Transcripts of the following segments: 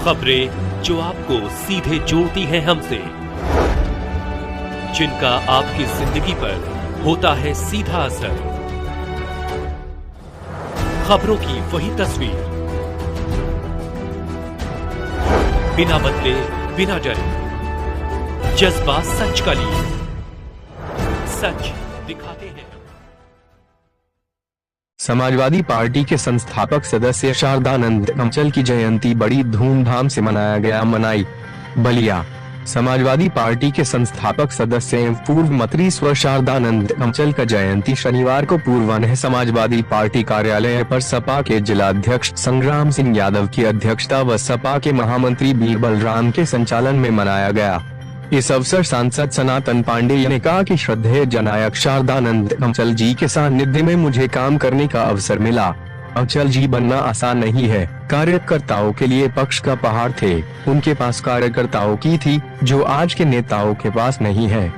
खबरें जो आपको सीधे जोड़ती हैं हमसे, जिनका आपकी जिंदगी पर होता है सीधा असर। खबरों की वही तस्वीर, बिना बदले बिना डरे, जज्बा सच का लिए, सच दिखाते हैं। समाजवादी पार्टी के संस्थापक सदस्य शारदानंद अंचल की जयंती बड़ी धूमधाम से मनाया गया। बलिया समाजवादी पार्टी के संस्थापक सदस्य एवं पूर्व मंत्री स्व शारदानंद अंचल का जयंती शनिवार को पूर्वाह्न समाजवादी पार्टी कार्यालय पर सपा के जिलाध्यक्ष संग्राम सिंह यादव की अध्यक्षता व सपा के महामंत्री बीरबल राम के संचालन में मनाया गया। इस अवसर सांसद सनातन पांडेय ने कहा कि श्रद्धेय जननायक शारदानंद अंचल जी के सानिध्य में मुझे काम करने का अवसर मिला। अंचल जी बनना आसान नहीं है। कार्यकर्ताओं के लिए पक्ष का पहाड़ थे। उनके पास कार्यकर्ताओं की थी जो आज के नेताओं के पास नहीं है।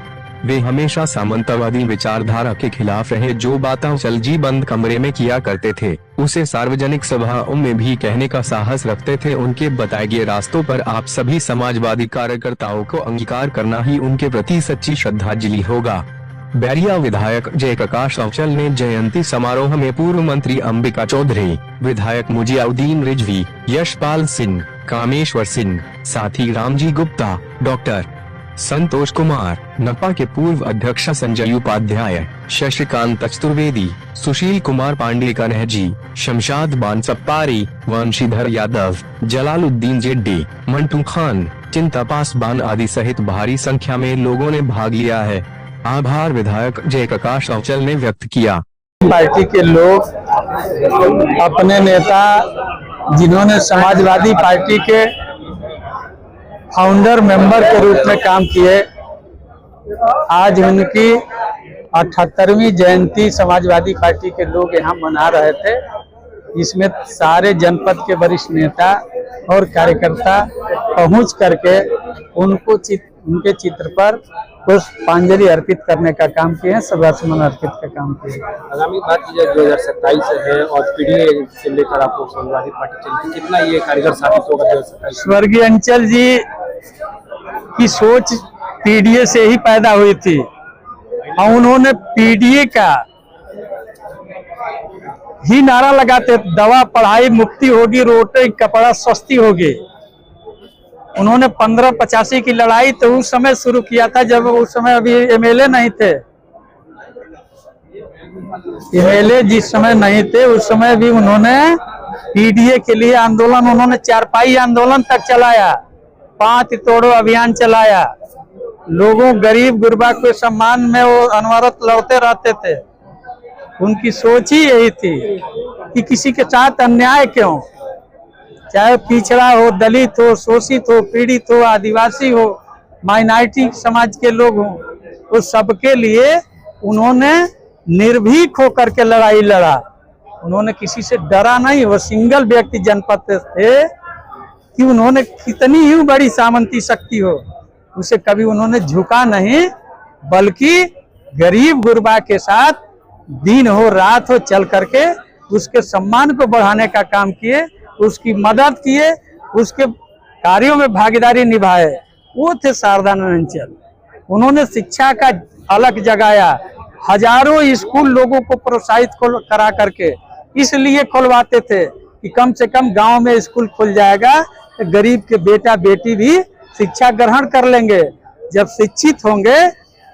वे हमेशा सामंतवादी विचारधारा के खिलाफ रहे। जो बातें अंचल जी बंद कमरे में किया करते थे उसे सार्वजनिक सभाओं में भी कहने का साहस रखते थे। उनके बताए गए रास्तों पर आप सभी समाजवादी कार्यकर्ताओं को अंगीकार करना ही उनके प्रति सच्ची श्रद्धांजलि होगा। बैरिया विधायक जयप्रकाश अंचल ने जयंती समारोह में पूर्व मंत्री अंबिका चौधरी, विधायक मुजियाउद्दीन रिजवी, यशपाल सिंह, कामेश्वर सिंह, साथी रामजी गुप्ता, डॉक्टर संतोष कुमार, नपा के पूर्व अध्यक्ष संजय उपाध्याय, शशिकांत चतुर्वेदी, सुशील कुमार पांडे कन्हजी, शमशाद बानसप्पारी, वंशीधर यादव, जलालुद्दीन जेड्डी, मंटू खान, चिंता पासवान आदि सहित भारी संख्या में लोगों ने भाग लिया है। आभार विधायक जयप्रकाश अंचल ने व्यक्त किया। पार्टी के लोग अपने नेता जिन्होंने समाजवादी पार्टी के फाउंडर मेंबर के रूप में काम किए, आज उनकी 78वीं जयंती समाजवादी पार्टी के लोग यहाँ मना रहे थे। इसमें सारे जनपद के वरिष्ठ नेता और कार्यकर्ता पहुंच करके उनके चित्र पर पुष्पांजलि अर्पित करने का काम किए हैं, श्रद्धासुमन अर्पित का काम किए। आगामी बात की जाए 2027 है और पीडीए से लेकर आपको समाजवादी पार्टी चलती, कितना ये कारीगर साबित होगा 2027? स्वर्गीय अंचल जी की सोच पीडीए से ही पैदा हुई थी और उन्होंने पीडीए का ही नारा लगाते, दवा पढ़ाई मुक्ति होगी, रोटी कपड़ा सस्ती होगी। उन्होंने 1585 की लड़ाई तो उस समय शुरू किया था जब उस समय अभी एमएलए नहीं थे। एमएलए जिस समय नहीं थे उस समय भी उन्होंने पीडीए के लिए आंदोलन, उन्होंने चारपाई आंदोलन तक चलाया, 5 तोड़ो अभियान चलाया। लोगों गरीब गुरबा के सम्मान में वो अनवरत लड़ते रहते थे। उनकी सोच ही यही थी कि किसी के साथ अन्याय क्यों, चाहे पिछड़ा हो, दलित हो, शोषित हो, पीड़ित हो, आदिवासी हो, माइनॉरिटी समाज के लोग हों, उस सबके लिए उन्होंने निर्भीक होकर के लड़ाई लड़ा। उन्होंने किसी से डरा नहीं। वो सिंगल व्यक्ति जनपद थे कि उन्होंने कितनी ही बड़ी सामंती शक्ति हो उसे कभी उन्होंने झुका नहीं, बल्कि गरीब गुरबा के साथ दिन हो रात हो चल करके उसके सम्मान को बढ़ाने का काम किए, उसकी मदद किए, उसके कार्यों में भागीदारी निभाए। वो थे शारदानंद अंचल। उन्होंने शिक्षा का अलग जगाया, हजारों स्कूल लोगों को प्रोत्साहित करा करके इसलिए खुलवाते थे कि कम से कम गांव में स्कूल खुल जाएगा तो गरीब के बेटा बेटी भी शिक्षा ग्रहण कर लेंगे। जब शिक्षित होंगे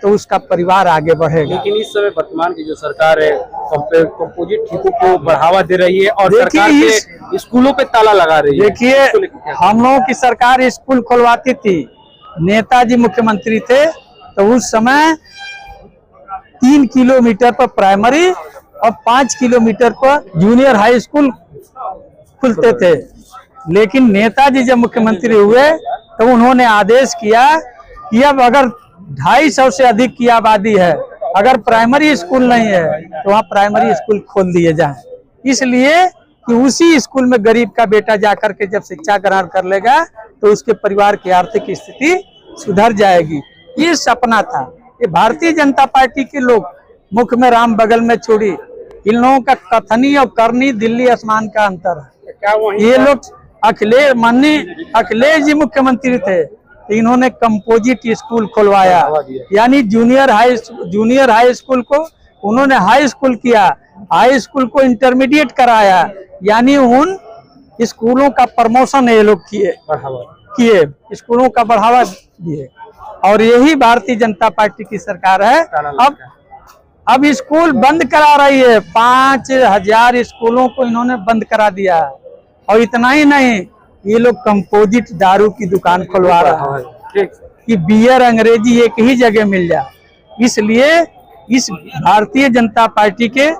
तो उसका परिवार आगे बढ़ेगा। लेकिन इस समय वर्तमान की जो सरकार है कंपोजिट ठेकों को बढ़ावा दे रही है और सरकार के स्कूलों पे ताला लगा रही है। देखिए, हम लोगों की सरकार स्कूल खुलवाती थी, नेताजी मुख्यमंत्री थे तो उस समय 3 किलोमीटर पर प्राइमरी और 5 किलोमीटर पर जूनियर हाई स्कूल खुलते थे। लेकिन नेताजी जब मुख्यमंत्री हुए तो उन्होंने आदेश किया कि अब अगर 250 से अधिक की आबादी है, अगर प्राइमरी स्कूल नहीं है तो वहाँ प्राइमरी स्कूल खोल दिए जाए, इसलिए कि उसी स्कूल में गरीब का बेटा जाकर के जब शिक्षा ग्रहण कर लेगा तो उसके परिवार की आर्थिक स्थिति सुधर जाएगी। ये सपना था। ये भारतीय जनता पार्टी के लोग, मुख में राम बगल में चूड़ी, इन लोगों का कथनी और करनी दिल्ली आसमान का अंतर है। ये लोग माननीय अखिलेश जी मुख्यमंत्री थे, तो इन्होंने कंपोजिट स्कूल खुलवाया, यानी जूनियर हाई स्कूल को उन्होंने हाई स्कूल किया, हाई स्कूल को इंटरमीडिएट कराया, यानी उन स्कूलों का प्रमोशन ये लोग किए, स्कूलों का बढ़ावा दिए। और यही भारतीय जनता पार्टी की सरकार है। अब स्कूल बंद करा रही है, 5000 स्कूलों को इन्होंने बंद करा दिया है। और इतना ही नहीं, ये लोग कंपोजिट दारू की दुकान खुलवा रहा है कि बियर अंग्रेजी एक ही जगह मिल जाए। इसलिए इस भारतीय जनता पार्टी के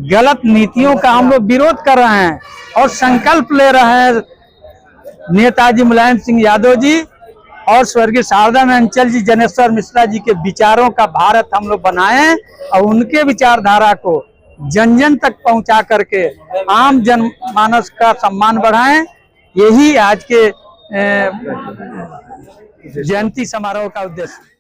गलत नीतियों का हम लोग विरोध कर रहे हैं और संकल्प ले रहे हैं नेताजी मुलायम सिंह यादव जी और स्वर्गीय शारदानंद अंचल जी, जनेश्वर मिश्रा जी के विचारों का भारत हम लोग बनाएं और उनके विचारधारा को जन जन तक पहुंचा करके आम जनमानस का सम्मान बढ़ाएं। यही आज के जयंती समारोह का उद्देश्य है।